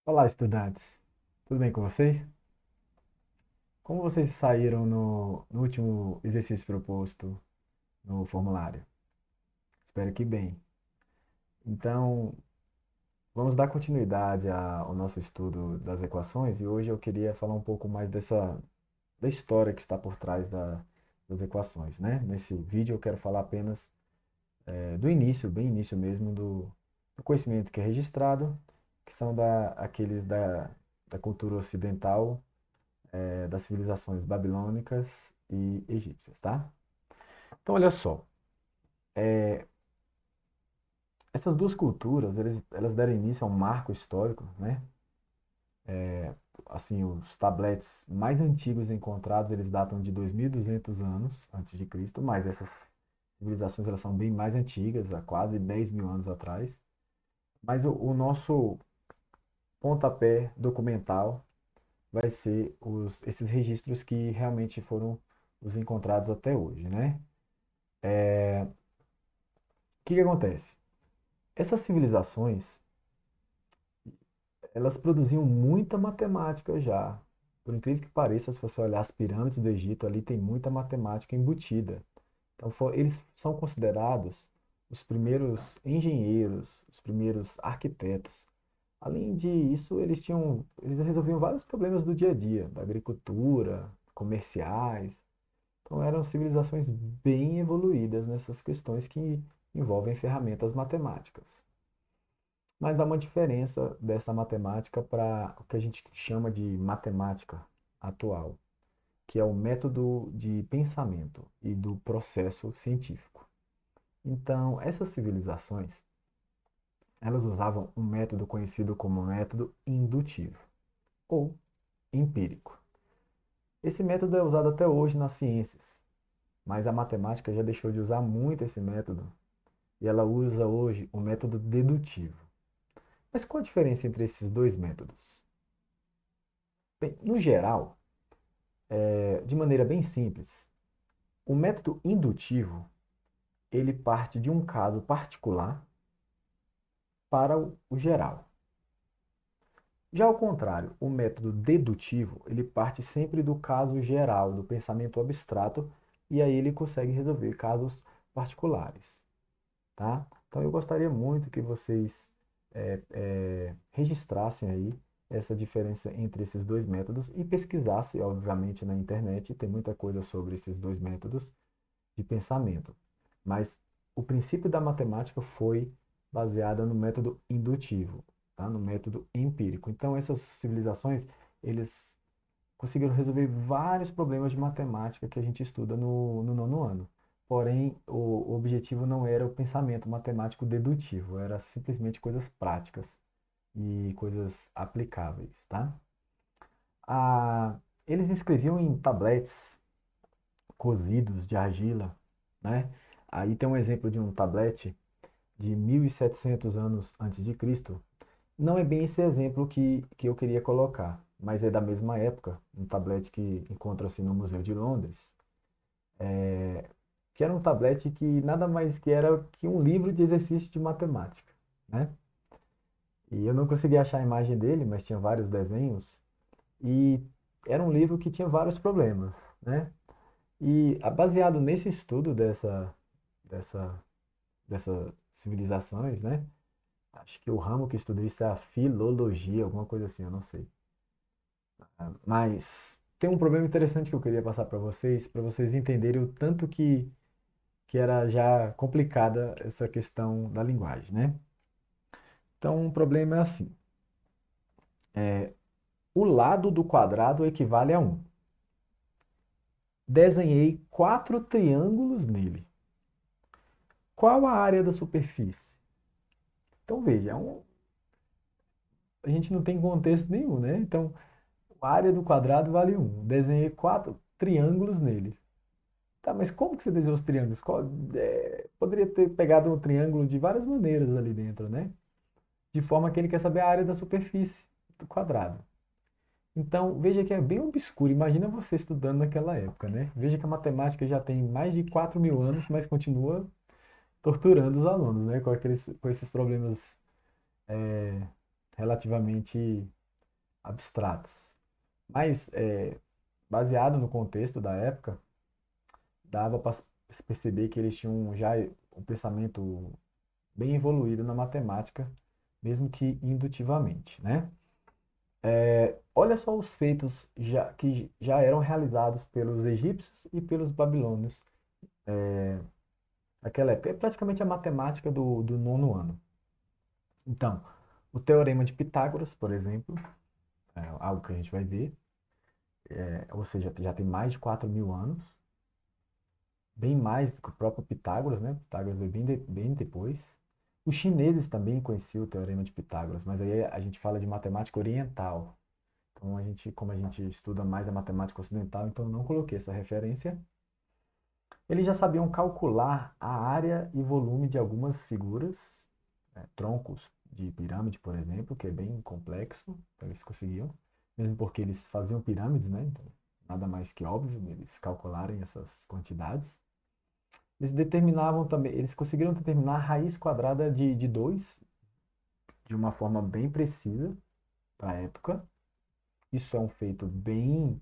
Olá, estudantes. Tudo bem com vocês? Como vocês saíram no último exercício proposto no formulário? Espero que bem. Então, vamos dar continuidade ao nosso estudo das equações e hoje eu queria falar um pouco mais da história que está por trás das equações, né? Nesse vídeo eu quero falar apenas do início, bem início mesmo, do conhecimento que é registrado, que são aqueles da cultura ocidental, das civilizações babilônicas e egípcias, tá? Então, olha só, essas duas culturas, elas deram início a um marco histórico, né? Assim, os tabletes mais antigos encontrados, eles datam de 2.200 anos antes de Cristo, mas essas civilizações, elas são bem mais antigas, há quase 10 mil anos atrás. Mas o nosso pontapé documental vai ser esses registros que realmente foram os encontrados até hoje, né? O que que acontece? Essas civilizações, elas produziam muita matemática já. Por incrível que pareça, se você olhar as pirâmides do Egito, ali tem muita matemática embutida. Então, eles são considerados os primeiros engenheiros, os primeiros arquitetos. Além disso, eles resolviam vários problemas do dia a dia, da agricultura, comerciais. Então, eram civilizações bem evoluídas nessas questões que envolvem ferramentas matemáticas. Mas há uma diferença dessa matemática para o que a gente chama de matemática atual, que é o método de pensamento e do processo científico. Então, essas civilizações, elas usavam um método conhecido como método indutivo ou empírico. Esse método é usado até hoje nas ciências, mas a matemática já deixou de usar muito esse método e ela usa hoje o método dedutivo. Mas qual a diferença entre esses dois métodos? Bem, no geral, de maneira bem simples, o método indutivo, ele parte de um caso particular para o geral. Já ao contrário, o método dedutivo, ele parte sempre do caso geral, do pensamento abstrato, e aí ele consegue resolver casos particulares, tá? Então eu gostaria muito que vocês registrassem aí essa diferença entre esses dois métodos e pesquisassem, obviamente, na internet, tem muita coisa sobre esses dois métodos de pensamento. Mas o princípio da matemática foi baseada no método indutivo, tá? No método empírico. Então, essas civilizações, eles conseguiram resolver vários problemas de matemática que a gente estuda no nono ano. Porém, o objetivo não era o pensamento matemático dedutivo, era simplesmente coisas práticas e coisas aplicáveis, tá? Ah, eles escreviam em tabletes cozidos de argila, né? Aí tem um exemplo de um tablete de 1.700 anos antes de Cristo. Não é bem esse exemplo que eu queria colocar, mas é da mesma época, um tablete que encontra-se no Museu de Londres, que era um tablete que nada mais que era que um livro de exercício de matemática, né? E eu não consegui achar a imagem dele, mas tinha vários desenhos e era um livro que tinha vários problemas, né? E baseado nesse estudo dessa, dessas civilizações, né? Acho que o ramo que estuda isso é a filologia, alguma coisa assim, eu não sei. Mas tem um problema interessante que eu queria passar para vocês entenderem o tanto que era já complicada essa questão da linguagem, né? Então, um problema é assim: o lado do quadrado equivale a um. Desenhei quatro triângulos nele. Qual a área da superfície? Então, veja, a gente não tem contexto nenhum, né? Então, a área do quadrado vale um. Desenhei quatro triângulos nele. Tá, mas como que você desenhou os triângulos? Poderia ter pegado um triângulo de várias maneiras ali dentro, né? De forma que ele quer saber a área da superfície do quadrado. Então, veja que é bem obscuro. Imagina você estudando naquela época, né? Veja que a matemática já tem mais de 4.000 anos, mas continua torturando os alunos, né? Com esses problemas relativamente. abstratas. Mas, baseado no contexto da época, dava para se perceber que eles tinham já um pensamento bem evoluído na matemática, mesmo que indutivamente, né? Olha só os feitos que já eram realizados pelos egípcios e pelos babilônios naquela época. É praticamente a matemática do nono ano. Então, o Teorema de Pitágoras, por exemplo, é algo que a gente vai ver, ou seja, já tem mais de 4.000 anos, bem mais do que o próprio Pitágoras, né? Pitágoras veio bem depois. Os chineses também conheciam o Teorema de Pitágoras, mas aí a gente fala de matemática oriental. Então, como a gente estuda mais a matemática ocidental, então eu não coloquei essa referência. Eles já sabiam calcular a área e volume de algumas figuras, troncos de pirâmide, por exemplo, que é bem complexo, então eles conseguiam, mesmo porque eles faziam pirâmides, né? Então, nada mais que óbvio eles calcularem essas quantidades. Eles determinavam também, eles conseguiram determinar a raiz quadrada de 2 de uma forma bem precisa para a época. Isso é um feito bem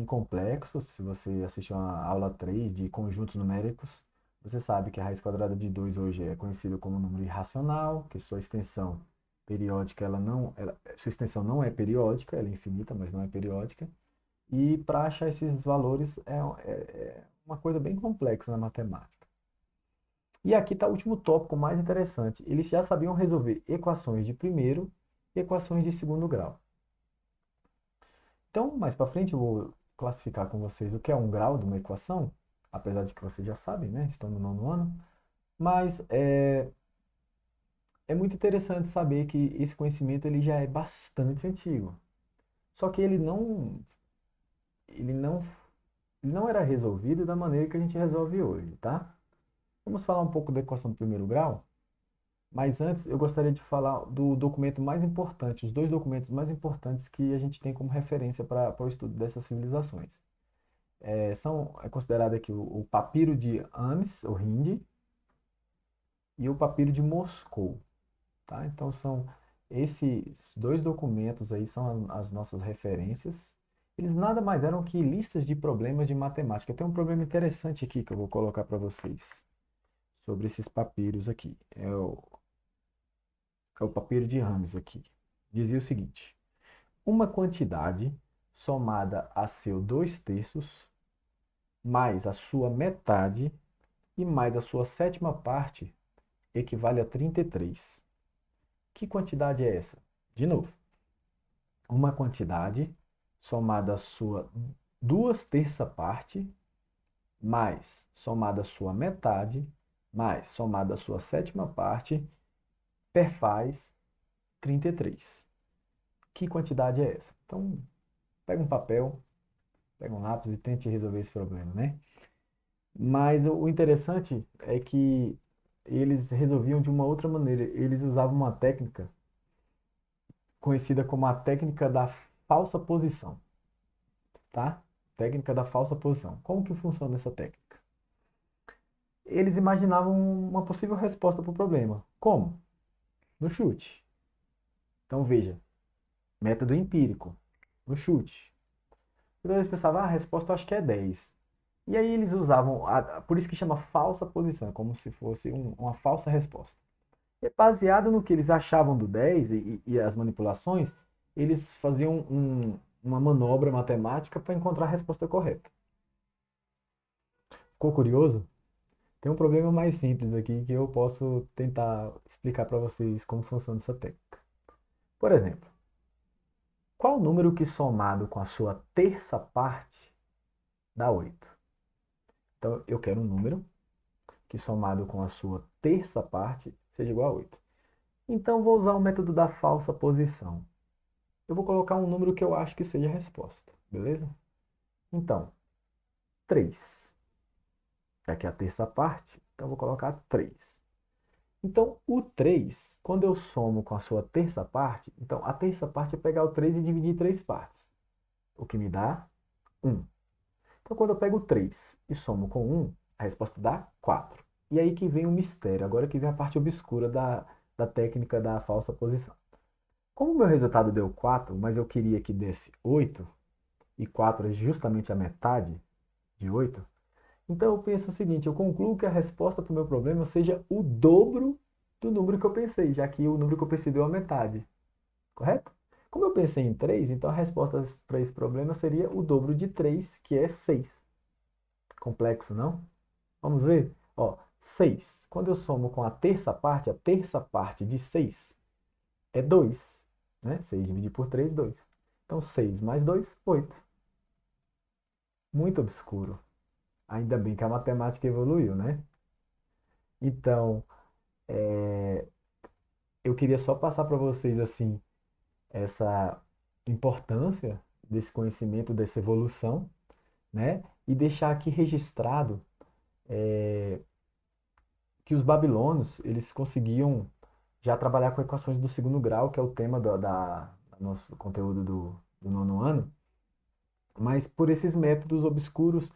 complexo. Se você assistiu a aula 3 de conjuntos numéricos, você sabe que a raiz quadrada de 2 hoje é conhecida como um número irracional, que sua extensão periódica, sua extensão não é periódica, ela é infinita, mas não é periódica. E para achar esses valores é uma coisa bem complexa na matemática. E aqui está o último tópico mais interessante. Eles já sabiam resolver equações de primeiro e equações de segundo grau. Então, mais para frente, eu vou classificar com vocês o que é um grau de uma equação, apesar de que vocês já sabem, né? Estão no nono ano. Mas é muito interessante saber que esse conhecimento ele já é bastante antigo. Só que ele não, ele não era resolvido da maneira que a gente resolve hoje, tá? Vamos falar um pouco da equação do primeiro grau? Mas antes, eu gostaria de falar do documento mais importante, os dois documentos mais importantes que a gente tem como referência para o estudo dessas civilizações. É considerado aqui o Papiro de Ames, ou Hindi, e o Papiro de Moscou, tá? Então, são esses dois documentos aí são as nossas referências. Eles nada mais eram que listas de problemas de matemática. Tem um problema interessante aqui que eu vou colocar para vocês sobre esses papiros aqui. É o papiro de Rames aqui. Dizia o seguinte: uma quantidade somada a seu 2/3 mais a sua metade e mais a sua sétima parte equivale a 33. Que quantidade é essa? De novo, uma quantidade somada à sua 2/3 parte mais somada à sua metade mais somada à sua sétima parte perfaz 33. Que quantidade é essa? Então, pega um papel, pega um lápis e tente resolver esse problema, né? Mas o interessante é que eles resolviam de uma outra maneira. Eles usavam uma técnica conhecida como a técnica da falsa posição, tá? Técnica da falsa posição. Como que funciona essa técnica? Eles imaginavam uma possível resposta para o problema. Como? No chute. Então veja, método empírico, no chute. Então eles pensavam, a resposta eu acho que é 10. E aí eles usavam, por isso que chama falsa posição, como se fosse uma falsa resposta. E baseado no que eles achavam do 10 e as manipulações, eles faziam uma manobra matemática para encontrar a resposta correta. Ficou curioso? Tem um problema mais simples aqui que eu posso tentar explicar para vocês como funciona essa técnica. Por exemplo, qual número que somado com a sua terça parte dá 8? Então, eu quero um número que somado com a sua terça parte seja igual a 8. Então, vou usar o método da falsa posição. Eu vou colocar um número que eu acho que seja a resposta, beleza? Então, 3. Já que é a terça parte, então eu vou colocar 3. Então, o 3, quando eu somo com a sua terça parte, então a terça parte é pegar o 3 e dividir em 3 partes, o que me dá 1. Então, quando eu pego o 3 e somo com 1, a resposta dá 4. E aí que vem o mistério, agora que vem a parte obscura da técnica da falsa posição. Como o meu resultado deu 4, mas eu queria que desse 8, e 4 é justamente a metade de 8, então eu penso o seguinte, eu concluo que a resposta para o meu problema seja o dobro do número que eu pensei, já que o número que eu pensei deu a metade, correto? Como eu pensei em 3, então a resposta para esse problema seria o dobro de 3, que é 6. Complexo, não? Vamos ver? Ó, 6. Quando eu somo com a terça parte de 6 é 2, né? 6 dividido por 3, 2. Então, 6 mais 2, 8. Muito obscuro. Ainda bem que a matemática evoluiu, né? Então, eu queria só passar para vocês, assim, essa importância desse conhecimento, dessa evolução, né? E deixar aqui registrado que os babilônios, eles conseguiam já trabalhar com equações do segundo grau, que é o tema do nosso conteúdo do nono ano, mas por esses métodos obscuros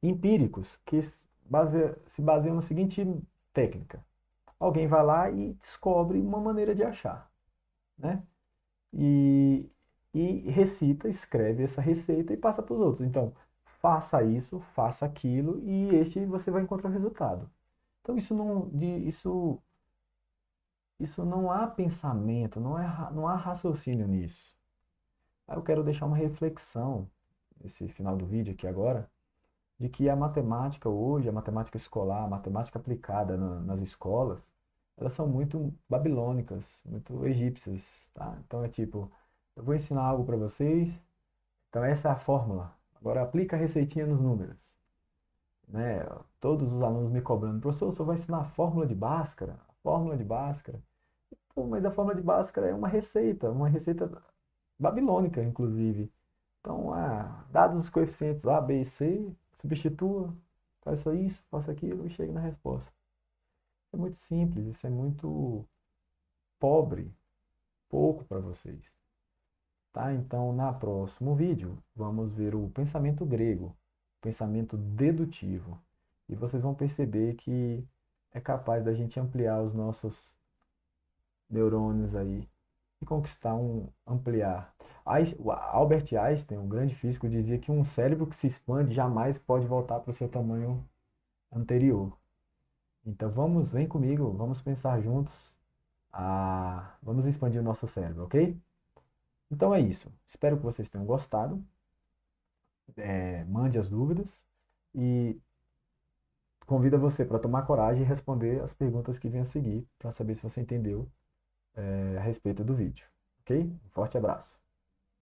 empíricos, que se baseiam na seguinte técnica. Alguém vai lá e descobre uma maneira de achar, né? E, e recita, escreve essa receita e passa para os outros. Então, faça isso, faça aquilo, e este você vai encontrar o resultado. Então, isso não há pensamento, não há raciocínio nisso. Aí eu quero deixar uma reflexão, nesse final do vídeo aqui agora, de que a matemática hoje, a matemática escolar, a matemática aplicada nas escolas, elas são muito babilônicas, muito egípcias, tá? Então é tipo, eu vou ensinar algo para vocês, então essa é a fórmula. Agora aplica a receitinha nos números, né? Todos os alunos me cobrando, professor, você vai ensinar a fórmula de Bhaskara? A fórmula de Bhaskara. Pô, mas a fórmula de Bhaskara é uma receita babilônica, inclusive. Então, dados os coeficientes A, B e C, substitua, faça isso, faça aquilo e chega na resposta. É muito simples, isso é muito pobre, pouco para vocês. Tá? Então, na próximo vídeo, vamos ver o pensamento grego, pensamento dedutivo. E vocês vão perceber que é capaz da gente ampliar os nossos neurônios aí e conquistar ampliar. O Albert Einstein, um grande físico, dizia que um cérebro que se expande jamais pode voltar para o seu tamanho anterior. Então vem comigo, vamos pensar juntos, vamos expandir o nosso cérebro, ok? Então é isso. Espero que vocês tenham gostado. Mande as dúvidas e convido você para tomar coragem e responder as perguntas que vêm a seguir para saber se você entendeu, a respeito do vídeo, ok? Um forte abraço.